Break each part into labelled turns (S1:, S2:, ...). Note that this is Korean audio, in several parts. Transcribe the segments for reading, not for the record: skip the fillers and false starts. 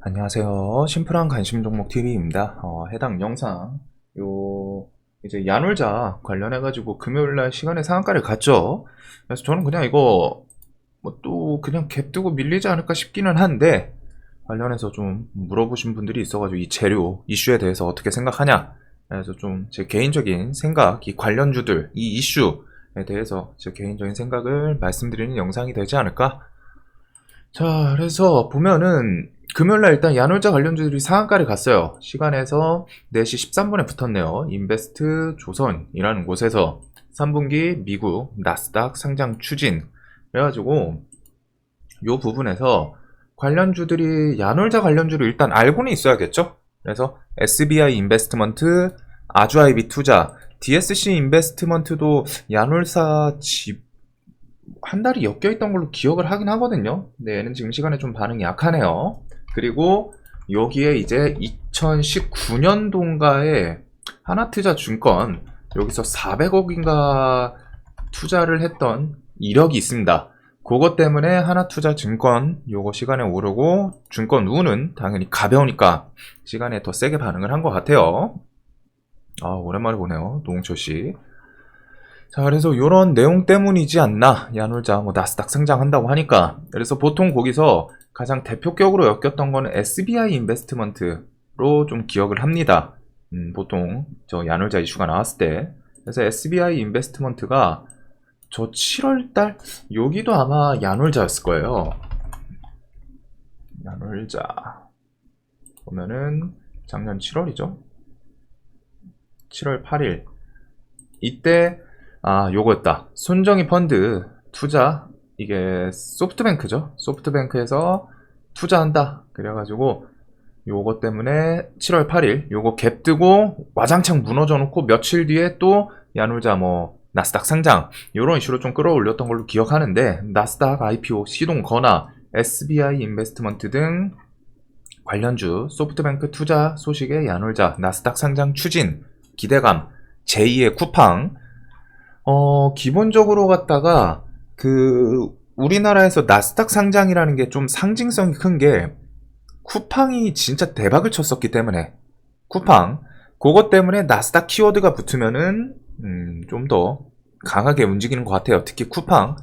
S1: 안녕하세요. 심플한 관심 종목 TV입니다. 해당 영상, 이제 야놀자 관련해가지고 금요일날 시간에 상한가를 갔죠. 그래서 저는 그냥 이거, 뭐 또 그냥 갭 두고 밀리지 않을까 싶기는 한데, 관련해서 좀 물어보신 분들이 있어가지고 이 재료 이슈에 대해서 어떻게 생각하냐. 그래서 좀 제 개인적인 생각, 이 관련주들, 이 이슈에 대해서 제 개인적인 생각을 말씀드리는 영상이 되지 않을까. 자, 그래서 보면은 금요일날 일단 야놀자 관련주들이 상한가를 갔어요. 시간에서 4시 13분에 붙었네요. 인베스트 조선이라는 곳에서 3분기 미국 나스닥 상장 추진. 그래가지고 요 부분에서 관련주들이 야놀자 관련주를 일단 알고는 있어야겠죠. 그래서 SBI 인베스트먼트, 아주아이비 투자, DSC 인베스트먼트도 야놀사 한 달이 엮여 있던 걸로 기억을 하긴 하거든요. 근데 얘는 지금 시간에 좀 반응이 약하네요. 그리고 여기에 이제 2019년도인가에 하나투자증권 여기서 400억인가 투자를 했던 이력이 있습니다. 그것 때문에 하나투자증권 요거 시간에 오르고 증권우는 당연히 가벼우니까 시간에 더 세게 반응을 한 것 같아요. 오랜만에 보네요. 노홍철씨. 자, 그래서 요런 내용 때문이지 않나. 야놀자 뭐 나스닥 상장한다고 하니까. 그래서 보통 거기서 가장 대표격으로 엮였던 거는 SBI 인베스트먼트로 좀 기억을 합니다. 보통 저 야놀자 이슈가 나왔을 때. 그래서 SBI 인베스트먼트가 저 7월달 여기도 아마 야놀자였을 거예요. 야놀자 보면은 작년 7월이죠. 7월 8일 이때 요거였다. 손정희 펀드 투자, 이게 소프트뱅크죠. 소프트뱅크에서 투자한다. 그래가지고 요거 때문에 7월 8일 요거 갭 뜨고 와장창 무너져 놓고 며칠 뒤에 또 야놀자 뭐 나스닥 상장 요런 이슈로 좀 끌어올렸던 걸로 기억하는데, 나스닥 IPO 시동 건화, SBI 인베스트먼트 등 관련주 소프트뱅크 투자 소식에 야놀자 나스닥 상장 추진 기대감, 제2의 쿠팡. 기본적으로 갖다가 우리나라에서 나스닥 상장이라는 게 좀 상징성이 큰 게 쿠팡이 진짜 대박을 쳤었기 때문에, 쿠팡 그것 때문에 나스닥 키워드가 붙으면은 좀 더 강하게 움직이는 것 같아요. 특히 쿠팡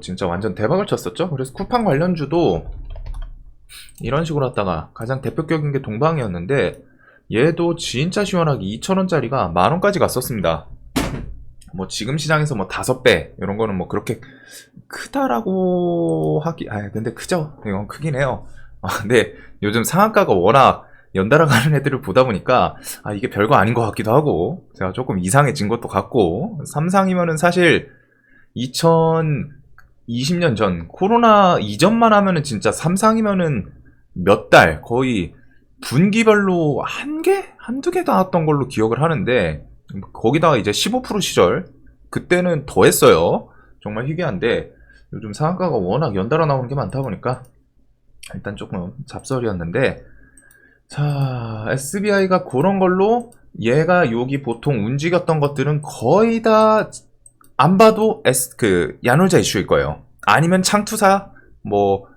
S1: 진짜 완전 대박을 쳤었죠. 그래서 쿠팡 관련주도 이런 식으로 하다가 가장 대표격인 게 동방이었는데, 얘도 진짜 시원하게 2,000원짜리가 만원까지 갔었습니다. 뭐 지금 시장에서 뭐 5배 이런 거는 뭐 그렇게 크다라고 하기, 근데 크죠. 이건 크긴 해요. 근데 요즘 상한가가 워낙 연달아 가는 애들을 보다 보니까 이게 별거 아닌 것 같기도 하고, 제가 조금 이상해진 것도 같고, 삼상이면은 사실 2020년 전 코로나 이전만 하면은 진짜 삼상이면은 몇 달 거의 분기별로 한두 개 나왔던 걸로 기억을 하는데, 거기다가 이제 15% 시절 그때는 더 했어요. 정말 희귀한데 요즘 상한가가 워낙 연달아 나오는 게 많다 보니까 일단 조금 잡설이었는데, 자, SBI가 그런 걸로 얘가 여기 보통 움직였던 것들은 거의 다 안 봐도 야놀자 이슈일 거예요. 아니면 창투사 뭐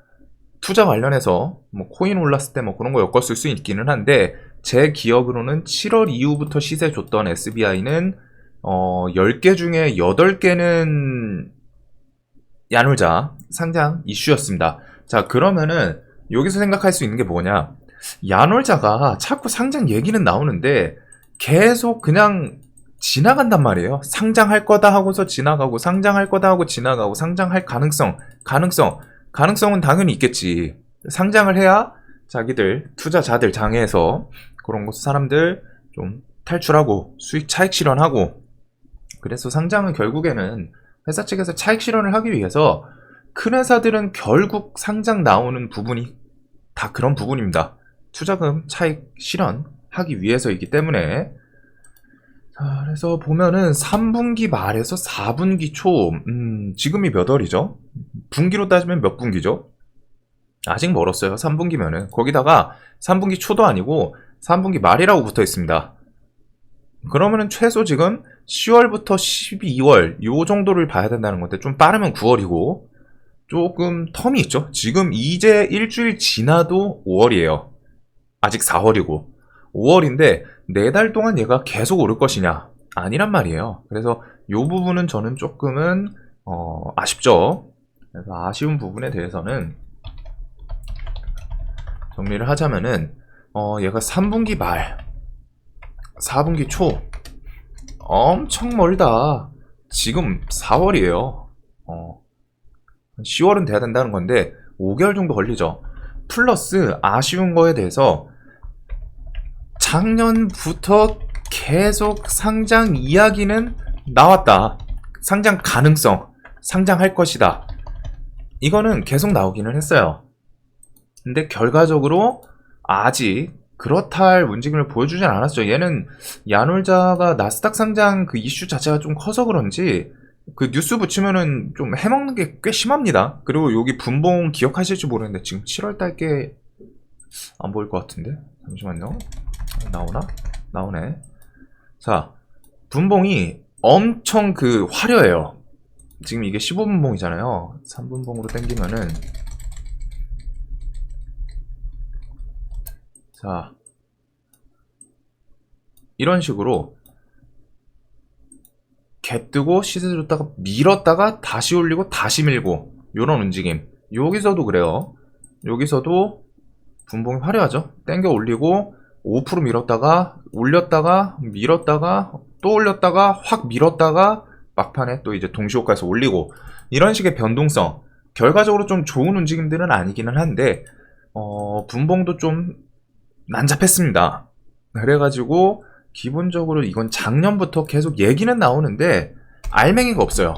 S1: 투자 관련해서 뭐 코인 올랐을 때 뭐 그런 거 엮었을 수 있기는 한데, 제 기억으로는 7월 이후부터 시세 줬던 SBI는 10개 중에 8개는 야놀자 상장 이슈였습니다. 자, 그러면은 여기서 생각할 수 있는 게 뭐냐, 야놀자가 자꾸 상장 얘기는 나오는데 계속 그냥 지나간단 말이에요. 상장할 거다 하고서 지나가고, 상장할 거다 하고 지나가고, 상장할 가능성은 당연히 있겠지. 상장을 해야 자기들 투자자들 장에서 그런 것 사람들 좀 탈출하고 수익 차익 실현하고. 그래서 상장은 결국에는 회사 측에서 차익 실현을 하기 위해서, 큰 회사들은 결국 상장 나오는 부분이 다 그런 부분입니다. 투자금 차익 실현하기 위해서이기 때문에. 자, 그래서 보면은 3분기 말에서 4분기 초, 지금이 몇 월이죠? 분기로 따지면 몇 분기죠? 아직 멀었어요. 3분기면은. 거기다가 3분기 초도 아니고 3분기 말이라고 붙어 있습니다. 그러면은 최소 지금 10월부터 12월 요 정도를 봐야 된다는 건데, 좀 빠르면 9월이고, 조금 텀이 있죠. 지금 이제 일주일 지나도 5월이에요. 아직 4월이고 5월인데 4달 동안 얘가 계속 오를 것이냐? 아니란 말이에요. 그래서 요 부분은 저는 조금은 아쉽죠. 그래서 아쉬운 부분에 대해서는 정리를 하자면은 얘가 3분기 말 4분기 초 엄청 멀다. 지금 4월이에요. 10월은 돼야 된다는 건데 5개월 정도 걸리죠. 플러스 아쉬운 거에 대해서 작년부터 계속 상장 이야기는 나왔다. 상장 가능성, 상장할 것이다. 이거는 계속 나오기는 했어요. 근데 결과적으로 아직 그렇다 할 움직임을 보여주진 않았죠. 얘는 야놀자가 나스닥 상장 그 이슈 자체가 좀 커서 그런지 그 뉴스 붙이면은 좀 해먹는 게 꽤 심합니다. 그리고 여기 분봉 기억하실지 모르겠는데 지금 7월달 게 안 보일 것 같은데 잠시만요. 나오나? 나오네. 자, 분봉이 엄청 그 화려해요. 지금 이게 15분봉이잖아요. 3분봉으로 당기면은 자, 이런 식으로 갭 뜨고 시세 줬다가 밀었다가 다시 올리고 다시 밀고 요런 움직임. 여기서도 그래요. 여기서도 분봉이 화려하죠. 땡겨 올리고 5% 밀었다가 올렸다가 밀었다가 또 올렸다가 확 밀었다가 막판에 또 이제 동시호가에서 올리고 이런 식의 변동성. 결과적으로 좀 좋은 움직임들은 아니기는 한데 분봉도 좀 난잡했습니다. 그래가지고 기본적으로 이건 작년부터 계속 얘기는 나오는데 알맹이가 없어요.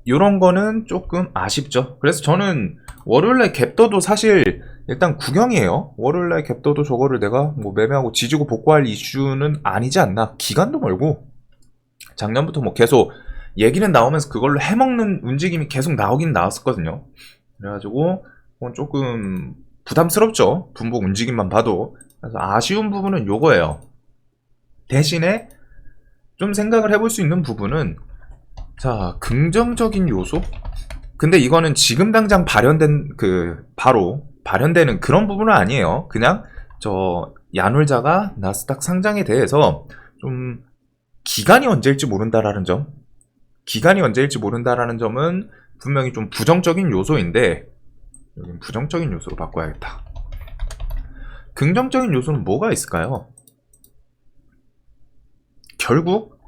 S1: 요런 거는 조금 아쉽죠. 그래서 저는 월요일날 갭더도 사실 일단 구경이에요. 월요일날 갭더도 저거를 내가 뭐 매매하고 지지고 복구할 이슈는 아니지 않나. 기간도 멀고 작년부터 뭐 계속 얘기는 나오면서 그걸로 해먹는 움직임이 계속 나오긴 나왔었거든요. 그래가지고 그건 조금 부담스럽죠. 분봉 움직임만 봐도. 그래서 아쉬운 부분은 요거예요. 대신에 좀 생각을 해볼 수 있는 부분은 자, 긍정적인 요소? 근데 이거는 지금 당장 발현된 바로 발현되는 그런 부분은 아니에요. 그냥 저 야놀자가 나스닥 상장에 대해서 좀 기간이 언제일지 모른다라는 점. 기간이 언제일지 모른다라는 점은 분명히 좀 부정적인 요소인데 여긴 부정적인 요소로 바꿔야겠다. 긍정적인 요소는 뭐가 있을까요? 결국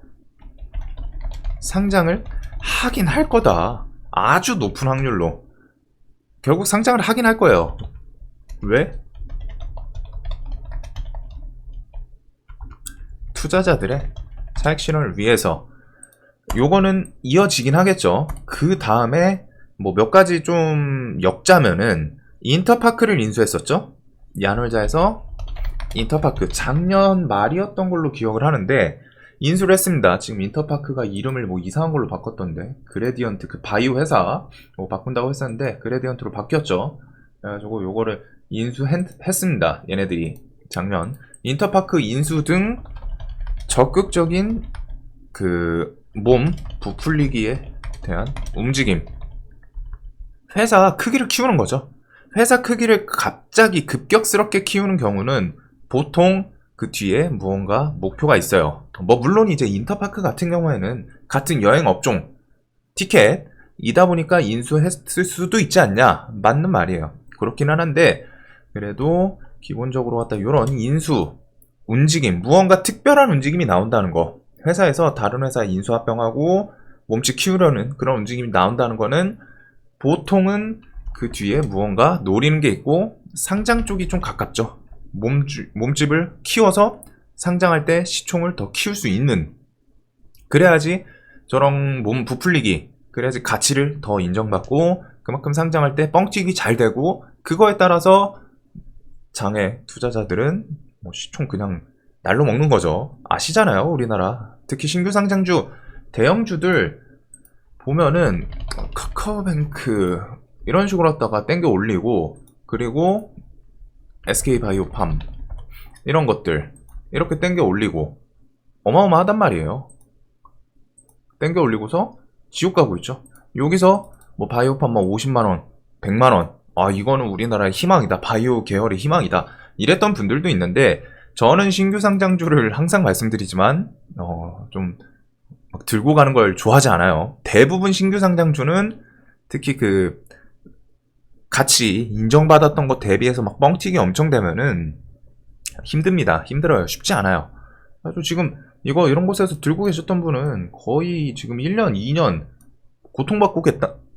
S1: 상장을 하긴 할 거다. 아주 높은 확률로. 결국 상장을 하긴 할 거예요. 왜? 투자자들의 차익 실현을 위해서. 요거는 이어지긴 하겠죠. 그 다음에 뭐 몇 가지 좀 엮자면은 인터파크를 인수했었죠. 야놀자에서 인터파크 작년 말이었던 걸로 기억을 하는데 인수를 했습니다. 지금 인터파크가 이름을 뭐 이상한 걸로 바꿨던데 그레디언트 그 바이오 회사 뭐 바꾼다고 했었는데 그레디언트로 바뀌었죠. 그래가지고 요거를 인수했습니다. 얘네들이 작년 인터파크 인수 등 적극적인 그 몸 부풀리기에 대한 움직임. 회사 크기를 키우는 거죠. 회사 크기를 갑자기 급격스럽게 키우는 경우는 보통 그 뒤에 무언가 목표가 있어요. 뭐 물론 이제 인터파크 같은 경우에는 같은 여행 업종 티켓이다 보니까 인수했을 수도 있지 않냐. 맞는 말이에요. 그렇기는 한데 그래도 기본적으로 갖다 이런 인수 움직임, 무언가 특별한 움직임이 나온다는 거. 회사에서 다른 회사 인수합병하고 몸집 키우려는 그런 움직임이 나온다는 거는 보통은 그 뒤에 무언가 노리는 게 있고 상장 쪽이 좀 가깝죠. 몸집을 키워서 상장할 때 시총을 더 키울 수 있는, 그래야지 저런 몸 부풀리기, 그래야지 가치를 더 인정받고 그만큼 상장할 때 뻥튀기 잘 되고, 그거에 따라서 장애 투자자들은 뭐 시총 그냥 날로 먹는 거죠. 아시잖아요, 우리나라. 특히 신규 상장주 대형주들 보면은 카카오뱅크 이런 식으로 했다가 땡겨 올리고, 그리고 SK바이오팜 이런 것들 이렇게 땡겨 올리고 어마어마하단 말이에요. 땡겨 올리고서 지옥 가고 있죠. 여기서 뭐 바이오판만 50만원, 100만원, 아 이거는 우리나라의 희망이다, 바이오 계열의 희망이다 이랬던 분들도 있는데, 저는 신규 상장주를 항상 말씀드리지만 좀 막 들고 가는 걸 좋아하지 않아요. 대부분 신규 상장주는 특히 그 같이 인정받았던 것 대비해서 막 뻥튀기 엄청 되면은 힘듭니다. 힘들어요. 쉽지 않아요. 그래서 지금 이런 곳에서 들고 계셨던 분은 거의 지금 1년, 2년 고통받고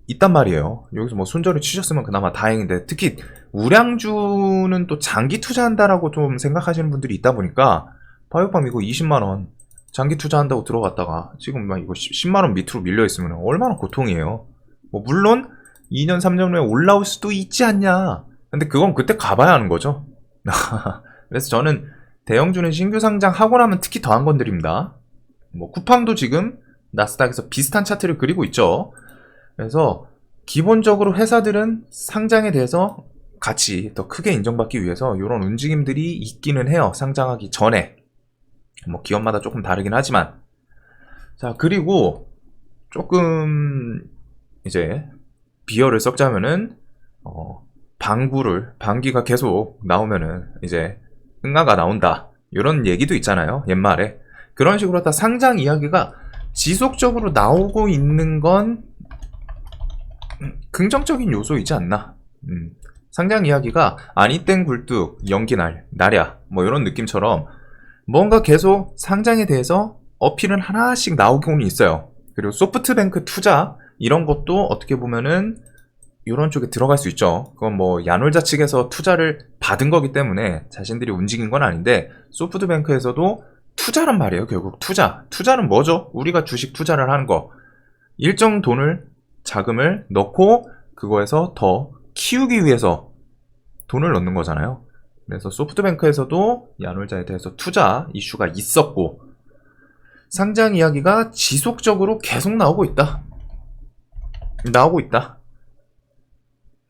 S1: 있단 말이에요. 여기서 뭐 손절을 치셨으면 그나마 다행인데, 특히 우량주는 또 장기 투자한다라고 좀 생각하시는 분들이 있다 보니까, 바이오팜 이거 20만원 장기 투자한다고 들어갔다가 지금 막 이거 10만원 밑으로 밀려있으면 얼마나 고통이에요. 뭐 물론 2년, 3년 후에 올라올 수도 있지 않냐. 근데 그건 그때 가봐야 하는 거죠. 그래서 저는 대형주는 신규 상장하고 나면 특히 더 안 건드립니다. 뭐 쿠팡도 지금 나스닥에서 비슷한 차트를 그리고 있죠. 그래서 기본적으로 회사들은 상장에 대해서 같이 더 크게 인정받기 위해서 이런 움직임들이 있기는 해요. 상장하기 전에. 뭐 기업마다 조금 다르긴 하지만. 자, 그리고 조금 이제 비열을 썩자면은 방귀가 계속 나오면은 이제 흥가가 나온다, 이런 얘기도 있잖아요, 옛말에. 그런 식으로 다 상장 이야기가 지속적으로 나오고 있는 건 긍정적인 요소이지 않나. 상장 이야기가 아니땡 굴뚝 연기날야 뭐 이런 느낌처럼 뭔가 계속 상장에 대해서 어필은 하나씩 나오고는 있어요. 그리고 소프트뱅크 투자 이런 것도 어떻게 보면은 이런 쪽에 들어갈 수 있죠. 그건 뭐 야놀자 측에서 투자를 받은 거기 때문에 자신들이 움직인 건 아닌데, 소프트뱅크에서도 투자란 말이에요. 결국 투자는 뭐죠? 우리가 주식 투자를 하는 거, 일정 자금을 넣고 그거에서 더 키우기 위해서 돈을 넣는 거잖아요. 그래서 소프트뱅크에서도 야놀자에 대해서 투자 이슈가 있었고, 상장 이야기가 지속적으로 계속 나오고 있다.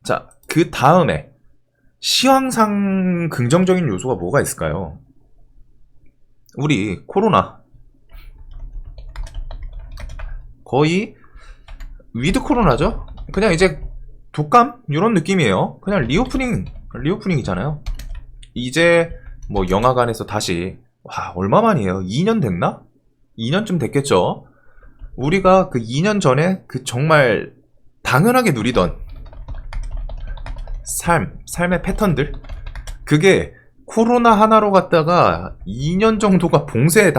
S1: 자, 그 다음에 시황상 긍정적인 요소가 뭐가 있을까요? 우리 코로나 거의 위드 코로나죠? 그냥 이제 독감? 이런 느낌이에요. 그냥 리오프닝이잖아요. 이제 뭐 영화관에서 다시, 얼마만이에요? 2년 됐나? 2년쯤 됐겠죠? 우리가 그 2년 전에 그 정말 당연하게 누리던 삶의 패턴들, 그게 코로나 하나로 갔다가 2년 정도가 봉쇄에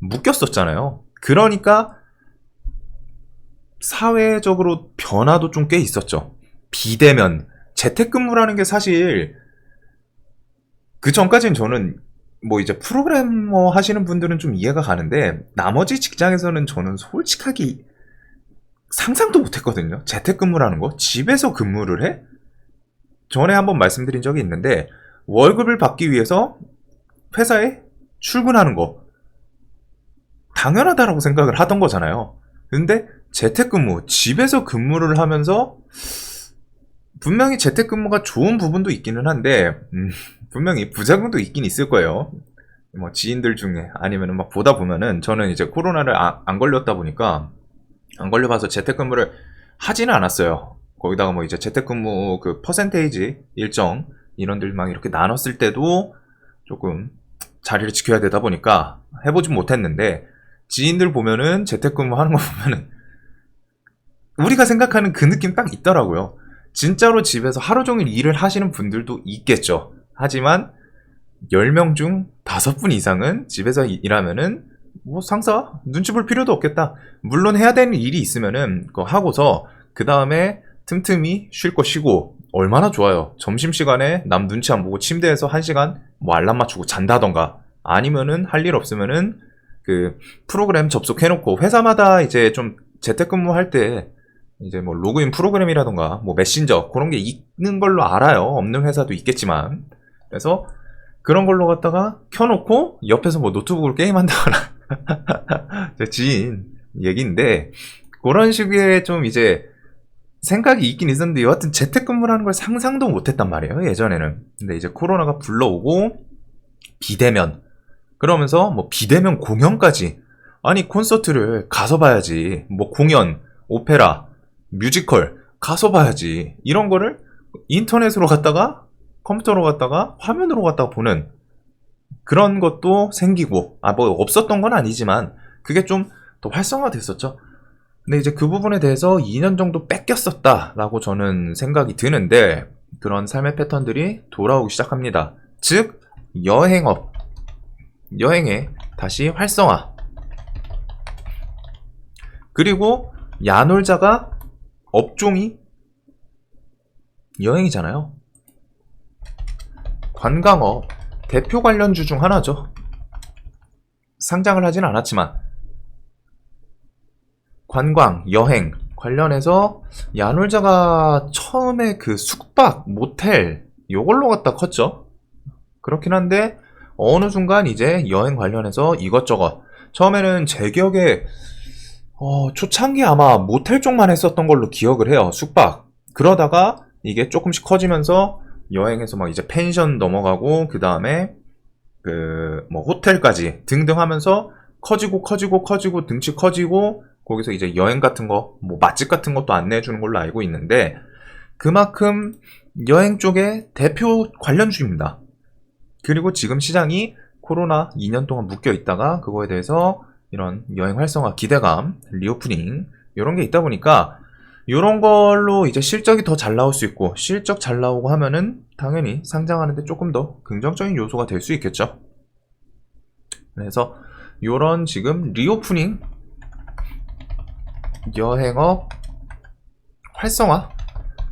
S1: 묶였었잖아요. 그러니까 사회적으로 변화도 좀 꽤 있었죠. 비대면, 재택근무라는 게 사실 그 전까지는 저는 뭐 이제 프로그래머 하시는 분들은 좀 이해가 가는데, 나머지 직장에서는 저는 솔직하게 상상도 못했거든요. 재택근무라는 거, 집에서 근무를 해? 전에 한번 말씀드린 적이 있는데, 월급을 받기 위해서 회사에 출근하는 거 당연하다라고 생각을 하던 거잖아요. 근데 재택근무, 집에서 근무를 하면서, 분명히 재택근무가 좋은 부분도 있기는 한데 분명히 부작용도 있긴 있을 거예요. 뭐 지인들 중에 아니면은 막 보다 보면은, 저는 이제 코로나를 안 걸렸다 보니까 안 걸려봐서 재택근무를 하지는 않았어요. 거기다가 뭐 이제 재택근무 그 퍼센테이지 일정 인원들 막 이렇게 나눴을 때도 조금 자리를 지켜야 되다 보니까 해보진 못했는데, 지인들 보면은 재택근무 하는 거 보면은 우리가 생각하는 그 느낌 딱 있더라고요. 진짜로 집에서 하루 종일 일을 하시는 분들도 있겠죠. 하지만 10명 중 5분 이상은 집에서 일하면은 뭐 상사 눈치 볼 필요도 없겠다. 물론 해야 되는 일이 있으면은 그거 하고서 그 다음에 틈틈이 쉴 거 쉬고 얼마나 좋아요. 점심시간에 남 눈치 안 보고 침대에서 1시간 뭐 알람 맞추고 잔다던가, 아니면은 할 일 없으면은 그 프로그램 접속해놓고, 회사마다 이제 좀 재택근무 할 때 이제 뭐 로그인 프로그램이라던가 뭐 메신저 그런 게 있는 걸로 알아요. 없는 회사도 있겠지만. 그래서 그런 걸로 갖다가 켜놓고 옆에서 뭐 노트북으로 게임한다거나 제 지인 얘기인데, 그런 식의 좀 이제 생각이 있긴 있었는데, 여하튼 재택근무라는 걸 상상도 못했단 말이에요, 예전에는. 근데 이제 코로나가 불러오고 비대면, 그러면서 뭐 비대면 공연까지, 아니 콘서트를 가서 봐야지. 뭐 공연, 오페라, 뮤지컬 가서 봐야지. 이런 거를 인터넷으로 갔다가 컴퓨터로 갔다가 화면으로 갔다가 보는 그런 것도 생기고, 뭐 없었던 건 아니지만 그게 좀 더 활성화됐었죠. 근데 이제 그 부분에 대해서 2년 정도 뺏겼었다라고 저는 생각이 드는데, 그런 삶의 패턴들이 돌아오기 시작합니다. 즉 여행업, 여행의 다시 활성화. 그리고 야놀자가 업종이 여행이잖아요. 관광업 대표 관련주 중 하나죠. 상장을 하진 않았지만 관광, 여행 관련해서 야놀자가 처음에 그 숙박, 모텔 요걸로 갖다 컸죠. 그렇긴 한데 어느 순간 이제 여행 관련해서 이것저것, 처음에는 제 기억에 초창기 아마 모텔 쪽만 했었던 걸로 기억을 해요. 숙박. 그러다가 이게 조금씩 커지면서 여행에서 막 이제 펜션 넘어가고, 그 다음에 뭐 호텔까지 등등 하면서 커지고 등치 커지고, 거기서 이제 여행 같은 거, 뭐 맛집 같은 것도 안내해 주는 걸로 알고 있는데, 그만큼 여행 쪽에 대표 관련주입니다. 그리고 지금 시장이 코로나 2년 동안 묶여 있다가 그거에 대해서 이런 여행 활성화 기대감, 리오프닝 이런 게 있다 보니까 이런 걸로 이제 실적이 더 잘 나올 수 있고, 실적 잘 나오고 하면은 당연히 상장하는데 조금 더 긍정적인 요소가 될 수 있겠죠. 그래서 이런 지금 리오프닝, 여행업 활성화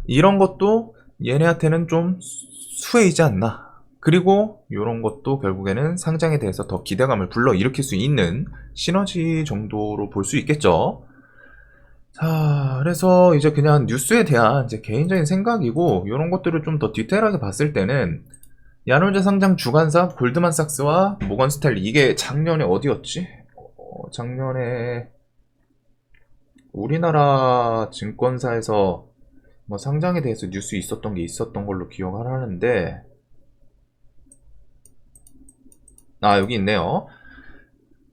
S1: 이런 것도 얘네한테는 좀 수혜이지 않나. 그리고 이런 것도 결국에는 상장에 대해서 더 기대감을 불러일으킬 수 있는 시너지 정도로 볼 수 있겠죠. 자, 그래서 이제 그냥 뉴스에 대한 이제 개인적인 생각이고, 이런 것들을 좀 더 디테일하게 봤을 때는 야놀자 상장 주관사 골드만삭스와 모건 스탠리, 이게 작년에 어디였지? 작년에 우리나라 증권사에서 뭐 상장에 대해서 뉴스 있었던 게 있었던 걸로 기억을 하는데, 여기 있네요.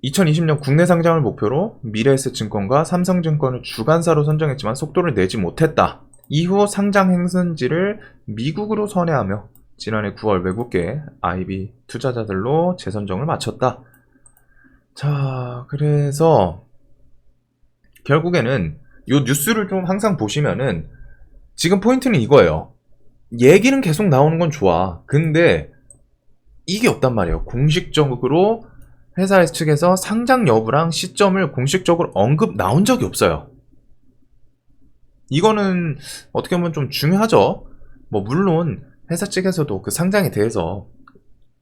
S1: 2020년 국내 상장을 목표로 미래에셋증권과 삼성증권을 주관사로 선정했지만 속도를 내지 못했다. 이후 상장 행선지를 미국으로 선회하며 지난해 9월 외국계 IB 투자자들로 재선정을 마쳤다. 자, 그래서 결국에는 이 뉴스를 좀 항상 보시면은 지금 포인트는 이거예요. 얘기는 계속 나오는 건 좋아. 근데 이게 없단 말이에요. 공식적으로 회사 측에서 상장 여부랑 시점을 공식적으로 언급 나온 적이 없어요. 이거는 어떻게 보면 좀 중요하죠. 뭐 물론 회사 측에서도 그 상장에 대해서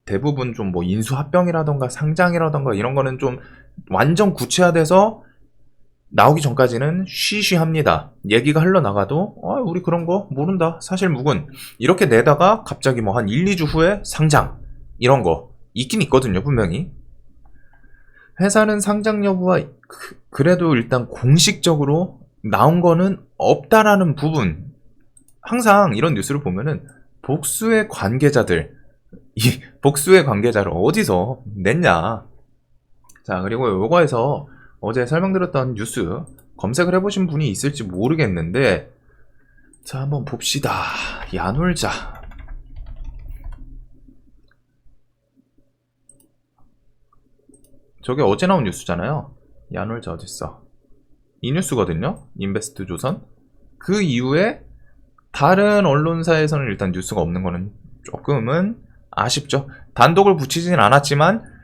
S1: 대부분 좀 뭐 인수합병이라던가 상장이라던가 이런 거는 좀 완전 구체화돼서 나오기 전까지는 쉬쉬합니다. 얘기가 흘러나가도 우리 그런 거 모른다, 사실 묵은, 이렇게 내다가 갑자기 뭐 한 1, 2주 후에 상장 이런 거 있긴 있거든요. 분명히 회사는 상장 여부와 그래도 일단 공식적으로 나온 거는 없다라는 부분, 항상 이런 뉴스를 보면은 복수의 관계자들, 이 복수의 관계자를 어디서 냈냐. 자, 그리고 요거에서 어제 설명드렸던 뉴스 검색을 해보신 분이 있을지 모르겠는데, 자, 한번 봅시다. 야놀자. 저게 어제 나온 뉴스잖아요. 야놀자 어딨어? 이 뉴스거든요. 인베스트 조선. 그 이후에 다른 언론사에서는 일단 뉴스가 없는 거는 조금은 아쉽죠. 단독을 붙이진 않았지만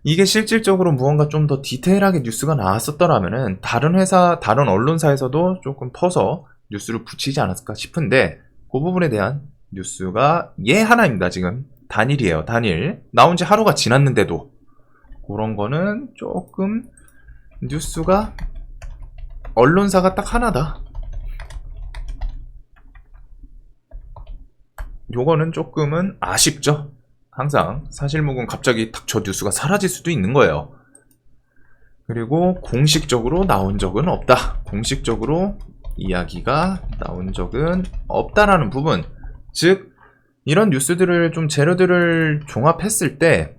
S1: 이게 실질적으로 무언가 좀 더 디테일하게 뉴스가 나왔었더라면은 다른 회사, 다른 언론사에서도 조금 퍼서 뉴스를 붙이지 않았을까 싶은데, 그 부분에 대한 뉴스가 하나입니다. 지금 단일이에요. 단일. 나온 지 하루가 지났는데도 그런 거는 조금 뉴스가 언론사가 딱 하나다. 요거는 조금은 아쉽죠. 항상 사실무근 갑자기 딱 저 뉴스가 사라질 수도 있는 거예요. 그리고 공식적으로 나온 적은 없다. 공식적으로 이야기가 나온 적은 없다라는 부분. 즉 이런 뉴스들을 좀 재료들을 종합했을 때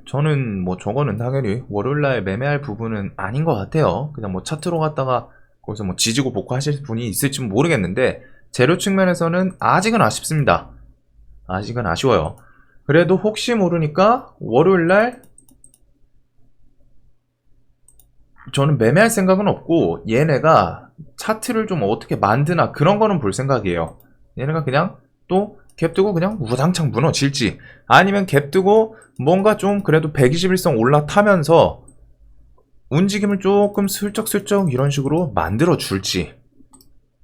S1: 저는 뭐 저거는 당연히 월요일날 매매할 부분은 아닌 것 같아요. 그냥 뭐 차트로 갔다가 거기서 뭐 지지고 복구하실 분이 있을지 모르겠는데 재료 측면에서는 아직은 아쉽습니다. 아직은 아쉬워요. 그래도 혹시 모르니까 월요일날 저는 매매할 생각은 없고 얘네가 차트를 좀 어떻게 만드나 그런 거는 볼 생각이에요. 얘네가 그냥 또 갭 뜨고 그냥 우당창 무너질지 아니면 갭 뜨고 뭔가 좀 그래도 121선 올라타면서 움직임을 조금 슬쩍슬쩍 이런 식으로 만들어 줄지,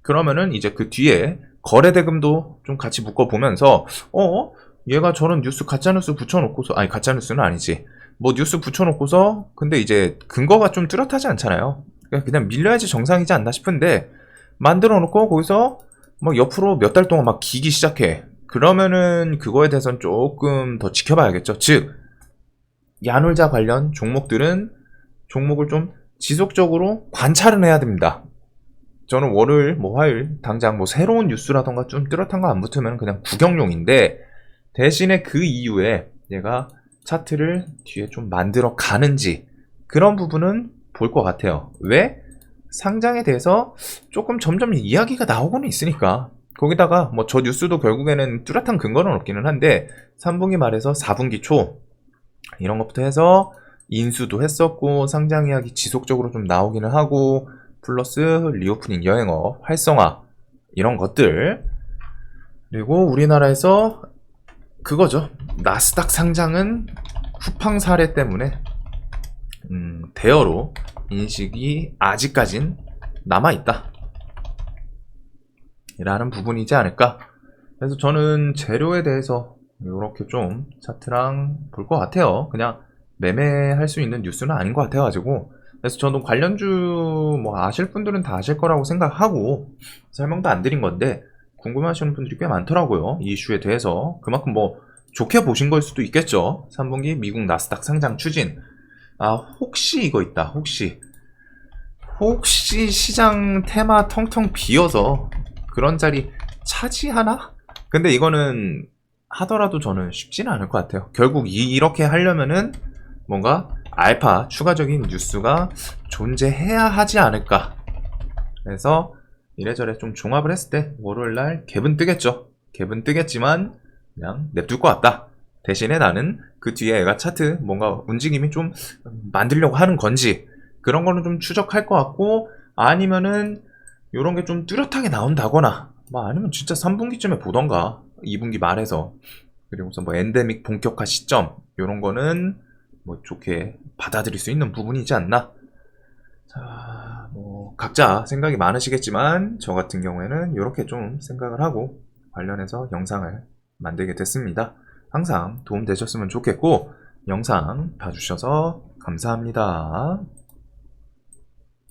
S1: 그러면은 이제 그 뒤에 거래대금도 좀 같이 묶어보면서 얘가 저런 뉴스 가짜뉴스 붙여놓고서, 아니 가짜뉴스는 아니지, 뭐 뉴스 붙여놓고서 근데 이제 근거가 좀 뚜렷하지 않잖아요. 그냥 밀려야지 정상이지 않나 싶은데 만들어놓고 거기서 막 옆으로 몇 달 동안 막 기기 시작해. 그러면은 그거에 대해서는 조금 더 지켜봐야겠죠. 즉 야놀자 관련 종목들은 종목을 좀 지속적으로 관찰은 해야 됩니다. 저는 월요일, 뭐 화요일 당장 뭐 새로운 뉴스라던가 좀 뚜렷한 거 안 붙으면 그냥 구경용인데, 대신에 그 이후에 얘가 차트를 뒤에 좀 만들어 가는지 그런 부분은 볼 것 같아요. 왜? 상장에 대해서 조금 점점 이야기가 나오고는 있으니까. 거기다가 뭐 저 뉴스도 결국에는 뚜렷한 근거는 없기는 한데 3분기 말에서 4분기 초 이런 것부터 해서 인수도 했었고 상장 이야기 지속적으로 좀 나오기는 하고, 플러스 리오프닝 여행업 활성화 이런 것들, 그리고 우리나라에서 그거죠, 나스닥 상장은 쿠팡 사례 때문에 대여로 인식이 아직까진 남아있다 라는 부분이지 않을까. 그래서 저는 재료에 대해서 이렇게 좀 차트랑 볼 것 같아요. 그냥 매매할 수 있는 뉴스는 아닌 것 같아가지고. 그래서 저도 관련주 뭐 아실 분들은 다 아실 거라고 생각하고 설명도 안 드린 건데, 궁금해하시는 분들이 꽤 많더라고요, 이 이슈에 대해서. 그만큼 뭐 좋게 보신 걸 수도 있겠죠. 3분기 미국 나스닥 상장 추진. 혹시 이거 있다. 혹시 시장 테마 텅텅 비어서 그런 자리 차지하나? 근데 이거는 하더라도 저는 쉽지는 않을 것 같아요. 결국 이렇게 하려면은 뭔가 알파 추가적인 뉴스가 존재해야 하지 않을까. 그래서 이래저래 좀 종합을 했을 때 월요일날 갭은 뜨겠죠. 갭은 뜨겠지만 그냥 냅둘 것 같다. 대신에 나는 그 뒤에 애가 차트 뭔가 움직임이 좀 만들려고 하는 건지 그런 거는 좀 추적할 것 같고, 아니면은 요런 게 좀 뚜렷하게 나온다거나 뭐 아니면 진짜 3분기쯤에 보던가 2분기 말에서, 그리고서 뭐 엔데믹 본격화 시점 요런 거는 뭐 좋게 받아들일 수 있는 부분이지 않나. 자, 뭐 각자 생각이 많으시겠지만 저 같은 경우에는 이렇게 좀 생각을 하고 관련해서 영상을 만들게 됐습니다. 항상 도움 되셨으면 좋겠고 영상 봐주셔서 감사합니다.